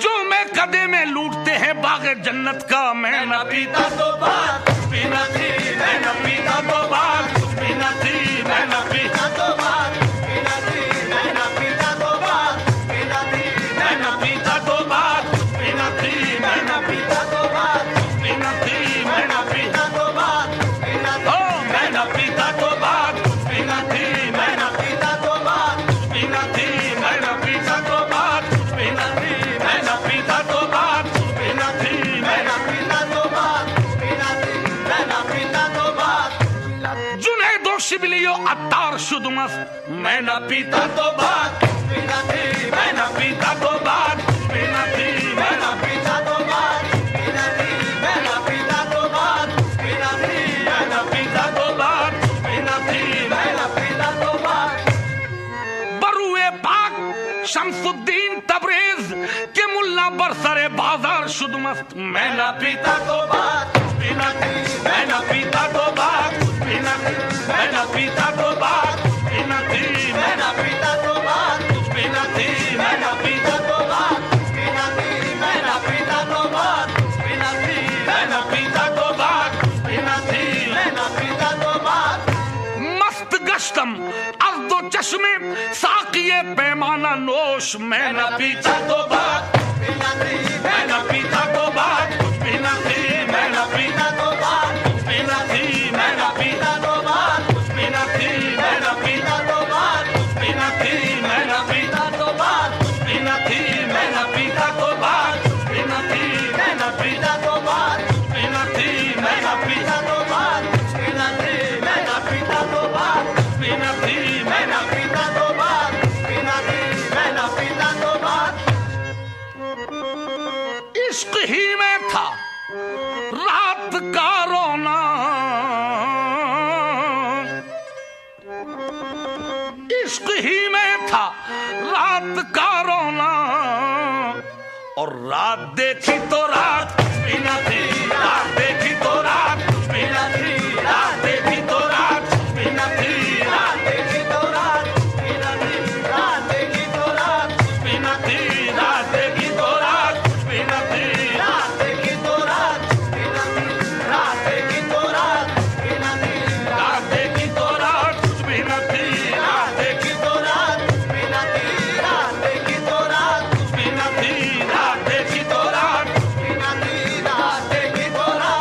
जो मैं कदे में लूटते हैं बागे जन्नत का। मैं न पीता तो बात पीना थी, मैं न पीता तो बात पीना थी, मैं न पीता तो बात पीना थी, मैं न पीता तो बात पीना थी, मैं न पीता तो बात पीना थी, मैं न पीता तो बात पीना थी, मैं न पीता तो बात पीना थी, मैं न पीता तो बात पीना थी, मैं न पीता तो बात पीना थी, मैं न पीता तो बात पीना थी, मैं न पीता तो बात पीना थी, मैं न पीता तो बात पीना थी, मैं न पीता तो बात। जुनैदो शिबलियो अत्तार शुदमस मैं न पीता तो बात पीना थी, मैं न पीता तो बात पीना थी, मैं न पीता तो बात पीना थी, मैं न पीता तो बात पीना थी, मैं न पीता तो बात पीना थी, मैं न पीता तो बात। बरुए पाक शमसुद्दीन तबरेज के मुल्ला बरसरे बाजार शुदमस्त मैं न पीता तो बात पीना थी, मैं न पीता तो बात पीना थी, मैं न पीता तो बात पीना थी, मैं न पीता तो बात पीना थी, मैं न पीता तो बात पीना थी, मैं न पीता तो बात पीना थी, मैं न पीता तो बात पीना थी, मैं न पीता तो बात। मस्त गश्तम अज़्दो चश्मे साकिए पैमाना नोश मैं न पीता तो बात पीना थी, मैं न पीता तो बात पीना थी, मैं न पीता तो बात पीना थी, मैं न पीता तो बात पीना थी, मैं न पीता तो बात पीना थी, मैं न पीता तो बात पीना थी, मैं न पीता तो बात पीना थी, मैं न पीता तो बात पीना थी, मैं न पीता तो बात पीना थी, मैं न पीता तो बात पीना थी, मैं न पीता तो बात पीना थी, मैं न पीता तो बात। इश्क ही में था रात का रोना, इश्क ही में था रात का रोना, और रात देखी तो रात पीना थी, रात देखी तो रात पीना थी, रात देखी तो रात पीना थी, रात देखी तो रात पीना थी, रात देखी तो रात पीना थी, रात देखी तो रात पीना थी, रात देखी तो रात पीना थी, रात देखी तो रात पीना थी, रात देखी तो रात पीना थी, रात देखी तो रात पीना थी, रात देखी तो रात पीना थी, रात देखी तो रात पीना थी, रात देखी तो रात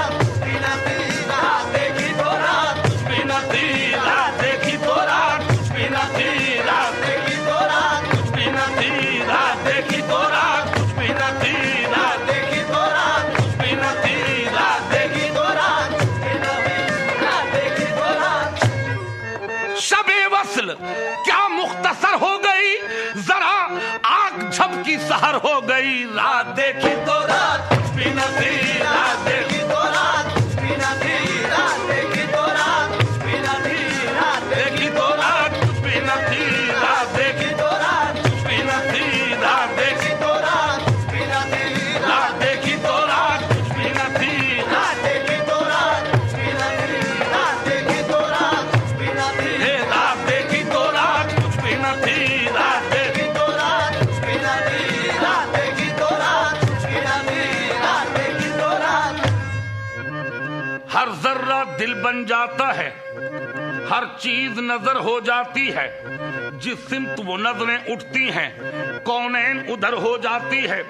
वसल क्या मुख्तसर हो गई, जरा आग झपकी सहर हो गई। रात देखी तो रात बिना थी, रात देखी तो रात बिना थी, रात देखी तो रात बिना थी, रात देखी तो रात बिना थी, रात देखी तो रात बिना थी, रात देखी तो रात बिना थी, रात देखी तो रात बिना थी, रात देखी तो रात बिना थी, रात देखी तो रात बिना थी, रात देखी तो रात बिना थी, रात देखी तो रात बिना थी, रात देखी तो रात बिना थी, रात देखी तो रात। हर जर्रा दिल बन जाता है, हर चीज नजर हो जाती है, जिस सिमत वो नजरें उठती हैं कौनैन उधर हो जाती है।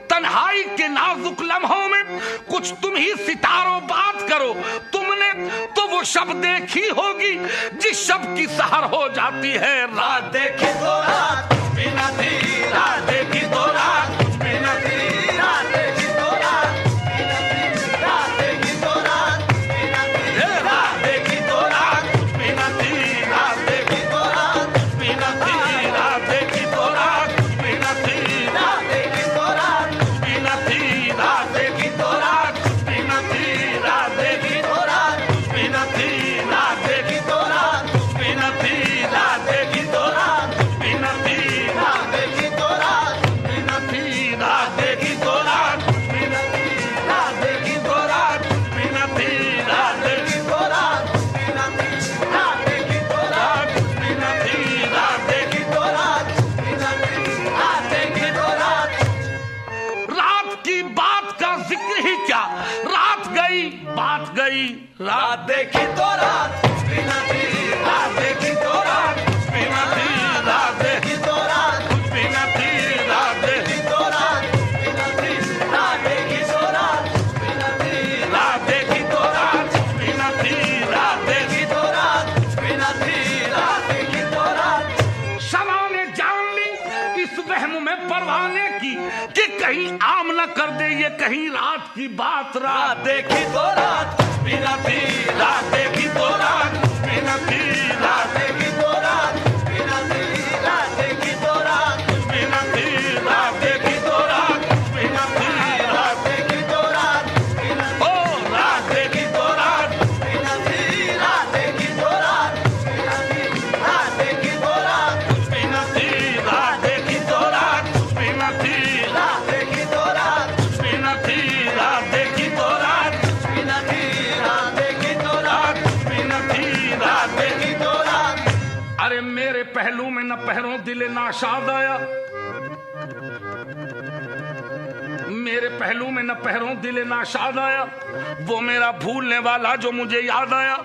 तन्हाई के नाजुक लम्हों में कुछ तुम ही सितारों बात करो, तुमने तो वो शब देखी होगी जिस शब की सहर हो जाती है। रात देखी तो रात बिना थी, रात देखी तो रात बिना थी, रात देखी तो रात बिना थी, रात देखी तो रात बिना थी, रात देखी तो रात बिना थी, रात देखी तो रात बिना थी, रात देखी तो रात बिना थी, रात देखी तो रात बिना थी, रात देखी तो रात बिना थी, रात देखी तो रात बिना थी, रात देखी तो रात बिना थी, रात देखी तो रात बिना थी, रात देखी तो रात बिना थी, रात देखी तो रात बिना थी, रात देखी तो रात बिना थी, रात देखी तो रात बिना थी, रात देखी तो रात बिना थी, रात देखी तो रात बिना थी, रात देखी तो रात। रात की बात का जिक्र ही क्या, रात गई बात गई, रात देखी तो रात बिना थी, रात देखी तो रात बिना थी, रात देखी तो रात बिना थी, रात देखी तो रात बिना थी, रात देखी तो रात बिना थी, रात देखी तो रात बिना थी, रात देखी तो रात बिना थी, रात देखी तो रात। शमा ने जान ली इस वहम में परवाने की कि कहीं आम न कर दे ये कहीं रात की बात। रात देखी तो रात बिना थी, रात देखी तो रात बिना थी, रात देखी तो रात बिना थी, रात देखी तो रात बिना थी, रात देखी तो रात बिना थी, रात देखी तो रात बिना थी, ओ रात देखी तो रात बिना थी, रात देखी तो रात बिना थी, रात देखी तो रात बिना थी, रात देखी तो रात बिना थी, रात देखी तो रात बिना थी, रात देखी तो रात बिना थी, रात देखी तो रात बिना थी, रात देखी तो रात। अरे मेरे पहलू में न पहरों दिले नाशाद आया, मेरे पहलू में न पहरों दिले नाशाद आया, वो मेरा भूलने वाला जो मुझे याद आया।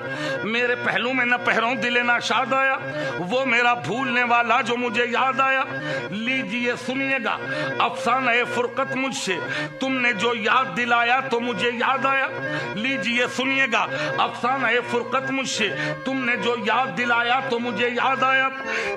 मेरे पहलू में न पहरों दिले नाशाद आया, वो मेरा भूलने वाला जो मुझे याद आया। लीजिए सुनिएगा अफसाना ए फुरकत मुझसे, तुमने जो याद दिलाया तो मुझे याद आया। लीजिए सुनिएगा अफसाना ए फुरकत मुझसे, तुमने जो याद दिलाया तो मुझे याद आया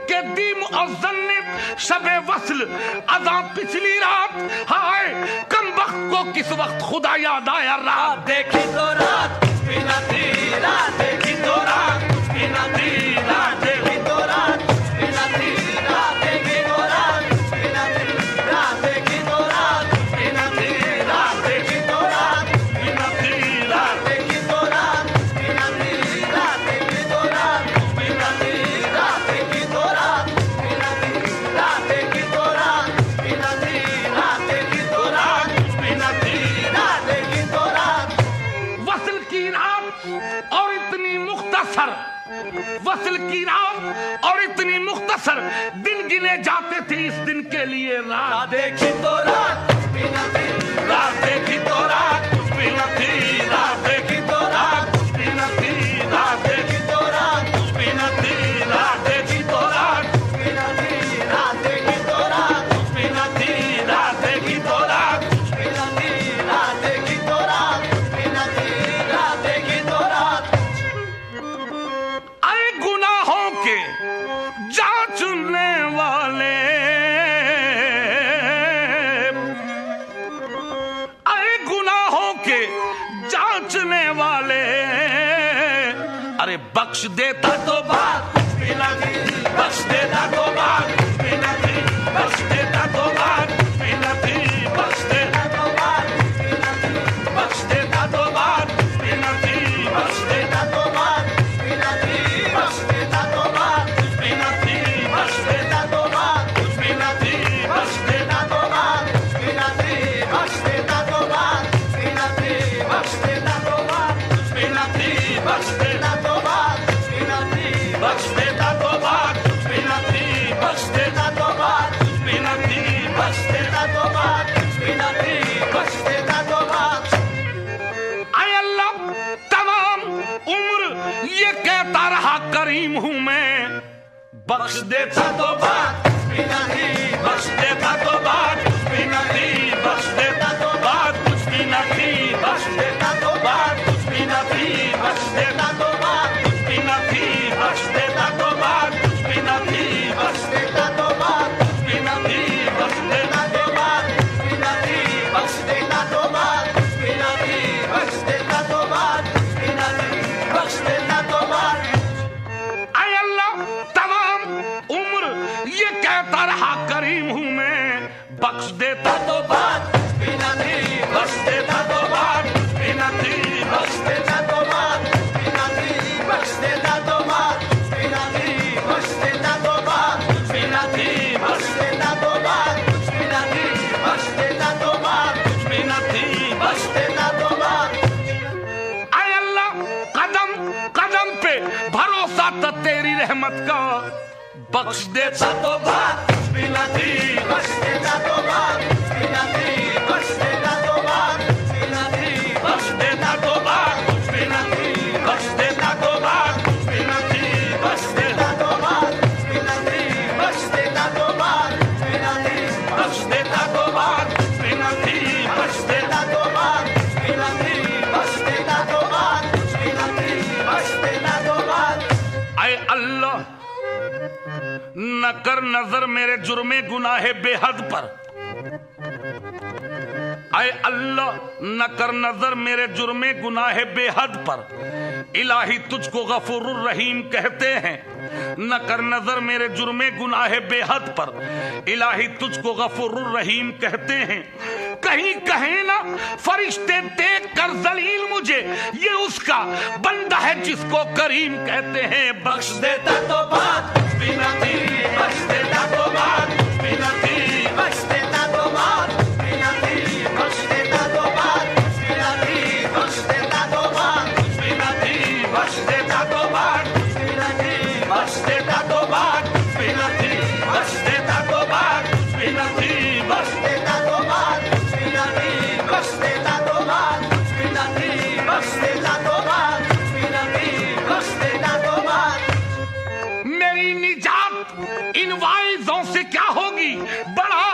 कि दी मुअज्जन ने शबे वस्ल अज़ां पिछली रात, हाय कम वक्त को किस वक्त खुदा याद आया। रात देखी तो रात बिना थी, रात देखी तो रात बिना थी, रात देखी तो रात बिना थी, रात देखी तो रात बिना थी, रात देखी तो रात बिना थी, रात देखी तो रात बिना थी, रात देखी तो रात बिना थी, रात देखी तो रात बिना थी, रात देखी तो रात बिना थी, रात देखी तो रात बिना थी, रात देखी तो रात बिना थी, रात देखी तो रात। वस्ल की रात और इतनी मुख्तसर, वस्ल की रात और इतनी मुख्तसर, दिन गिने जाते थे इस दिन के लिए। रात देखी तो रात बिना थी, रात देखी तो रात बिना थी, रात देखी तो रात बिना थी, रात देखी तो रात बिना थी, रात देखी तो रात बिना थी, रात देखी तो रात बिना थी, रात देखी तो रात बिना थी, रात देखी तो रात बिना थी, रात देखी तो रात। आए गुनाहों के जांचने वाले, आए गुनाहों के जांचने वाले, अरे बख्श देता तो बात बिना थी बख्श देता तो बात बिना थी बख्श देता तो बात बिना थी बख्श देता तो बात बिना थी बख्श देता तो बात बिना थी बख्श देता तो बात बिना थी बख्श देता तो बात बिना थी बख्श देता तो बात बिना थी बख्श देता तो बात बिना थी बख्श देता तो बात बिना थी बख्श देता तो बात बिना थी बख्श देता तो बात बिना थी बख्श देता तो बात बिना थी बख्श देता तो बात बिना थी बख्श देता तो बात बिना थी बख्श देता तो बात। आय अल्लाह तमाम उम्र ये कहता रहा करीम हूं मैं बख्श देता तो बात बिना थी बख्श देता तो बात बिना थी बख्श देता तो बात कुछ भी न थी बख्श देता तो बात कुछ भी न थी बख्श देता तो बात कुछ भी न थी बख्श देता तो बात कुछ भी न थी बख्श देता तो बात कुछ भी न थी बख्श देता तो बात बिना थी बख्श देता तो बात बिना थी बख्श देता तो बात बिना थी बख्श देता तो बात। आय अल्लाह तमाम उम्र ये कहता रहा करीम हूं मैं बख्श देता तो बात बिना थी बख्श देता तो बात बिना थी बख्श देता तो बात बिना थी बख्श देता तो बात बिना थी बख्श देता तो बात बिना थी बख्श देता तो बात बिना थी बख्श देता तो बात बिना थी बख्श देता तो बात। आय अल्लाह कदम कदम पे भरोसा था तेरी रहमत का बख्श देता तो बात बिना थी बख्श देता तो बात बिना थी बख्श देता तो बात बिना थी बख्श देता तो बात बिना थी बख्श देता तो बात बिना थी बख्श देता तो बात बिना थी बख्श देता तो बात बिना थी बख्श देता तो बात बिना थी बख्श देता तो बात बिना थी बख्श देता तो बात बिना थी बख्श देता तो बात। आय अल्लाह न कर नजर मेरे जुर्मे गुनाहे बेहद पर आय अल्लाह न कर नजर मेरे जुर्मे गुनाहे बेहद पर इलाही तुझको गफूरुर रहीम कहते हैं न कर नजर मेरे जुर्मे गुनाहे बेहद पर इलाही तुझको गफूरुर रहीम कहते हैं। कहीं कहे ना फरिश्ते देख कर जलील मुझे ये उसका बंदा है जिसको करीम कहते हैं बख्श देता तो बात बिना थी बख्श देता तो बात बिना थी बख्श देता तो बात बिना थी बख्श देता तो बात बिना थी बख्श देता तो बात बिना थी बख्श देता तो बात बिना थी बख्श देता तो बात बिना थी बख्श देता तो बात बिना थी बख्श देता तो बात बिना थी बख्श देता तो बात बिना थी बख्श देता तो बात बिना थी बख्श देता तो बात। मेरी निजात इन वाइजों से क्या होगी बड़ा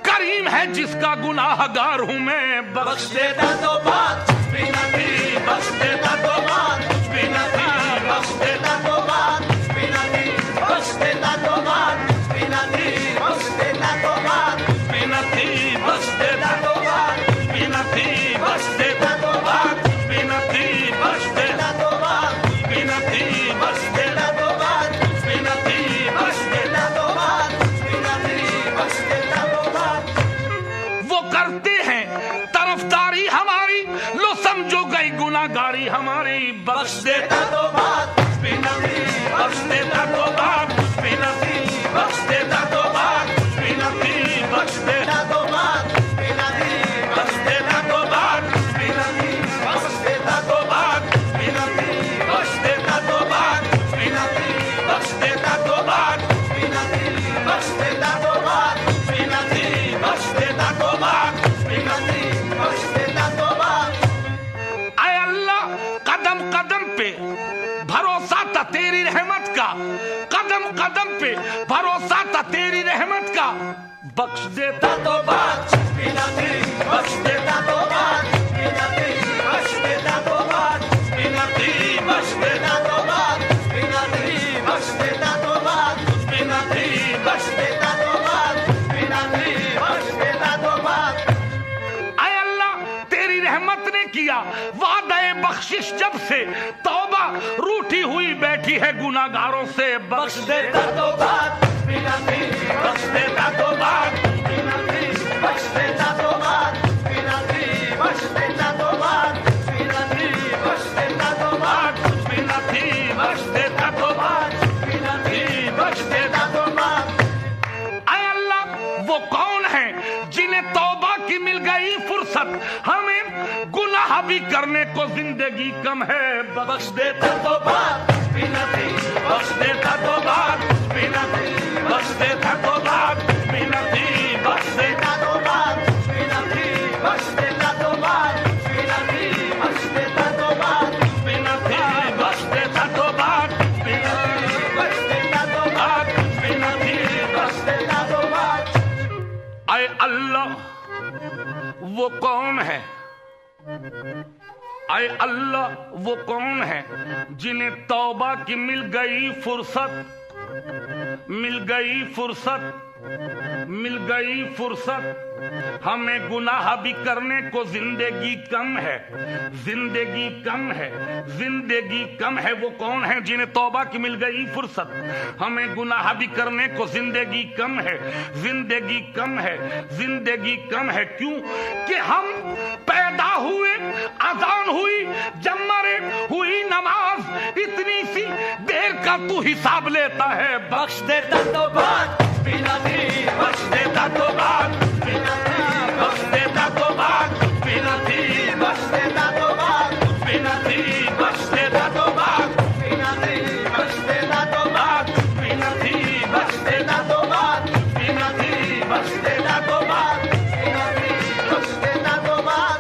करीम है जिसका गुनाहगार हूं मैं बख्श देता तो बात बिना थी बख्श देता तो बात बिना थी बख्श देता तो बात बिना थी बख्श देता तो बात बिना थी बख्श देता तो बात बिना थी बख्श देता तो बात बिना थी बख्श देता तो बात बिना थी बख्श देता तो बात बिना थी बख्श देता तो बात बिना थी बख्श देता तो बात बिना थी बख्श देता तो बात। वो करते हैं तरफदारी हमारी लो समझो गई गुनाहगारी हमारी बख्श देता तो बात बिना थी बख्श देता तो बात बिना थी बख्श देता तो बात बिना थी बख्श देता तो बात बिना थी बख्श देता तो बात बिना थी बख्श देता तो बात बिना थी बख्श देता तो बात बिना थी बख्श देता तो बात बिना थी बख्श देता तो बात बिना थी बख्श देता तो बात बिना थी बख्श देता तो बात। आय अल्लाह कदम कदम पे भरोसा था तेरी रहमत का कदम कदम पे भरोसा था तेरी रहमत का बख्श देता तो बात बिना थी बख्श देता तो बात बिना थी बख्श देता तो बात बिना थी बख्श देता तो बात बिना थी बख्श देता तो बात बिना थी बख्श देता तो बात बिना थी बख्श देता तो बात। आय अल्लाह तेरी रहमत ने किया वादा बख्शिश जब से तौबा रूठी हुई बैठी है गुनाहगारों से। बख्श देता तो बात बिना थी, बख्श देता तो बात बिना थी, बख्श देता तो बात बिना थी, बख्श देता तो बात बिना थी, बख्श देता तो बात बिना थी, बख्श देता तो बात बिना थी, बख्श देता तो बात। ऐ अल्लाह, वो कौन है जिन्हें तौबा की मिल गई फुर्सत, हमें गुनाह भी करने को जिंदगी कम है। बख्श देता तो बात बिना थी, बख्श देता तो बात बिना थी, बख्श देता तो बात बिना थी, बख्श देता तो बात बिना थी, बख्श देता तो बात बिना थी, बख्श देता तो बात बिना थी, बख्श देता तो बात बिना थी, बख्श देता तो बात बिना थी, बख्श देता तो बात। ऐ अल्लाह, वो कौन है, ऐ अल्लाह, वो कौन है जिन्हें तौबा की मिल गई फुर्सत, मिल गई फुर्सत, मिल गई फुर्सत, हमें गुनाह भी करने को जिंदगी कम है, जिंदगी कम है, जिंदगी कम है। वो कौन है जिन्हें तौबा की मिल गई फुर्सत, हमें गुनाह भी करने को जिंदगी कम है, जिंदगी कम है, जिंदगी कम है। क्यों कि हम पैदा हुए, अजान हुई, जब मरे हुई नमाज, इतनी सी देर का तू हिसाब लेता है। बख्श देता तो बात बिना थी, बख्श देता तो बात बिना थी, बख्श देता तो बात बिना थी, बख्श देता तो बात बिना थी, बख्श देता तो बात बिना थी, बख्श देता तो बात बिना थी, बख्श देता तो बात बिना थी, बख्श देता तो बात बिना थी, बख्श देता तो बात।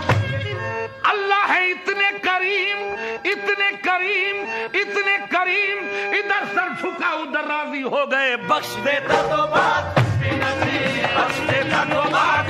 अल्लाह है इतने करीम, इतने करीम, इतने करीम, इधर सर झुका उधर राजी हो गए। बख्श देता तो बात बिना थी, बख्श देता तो बात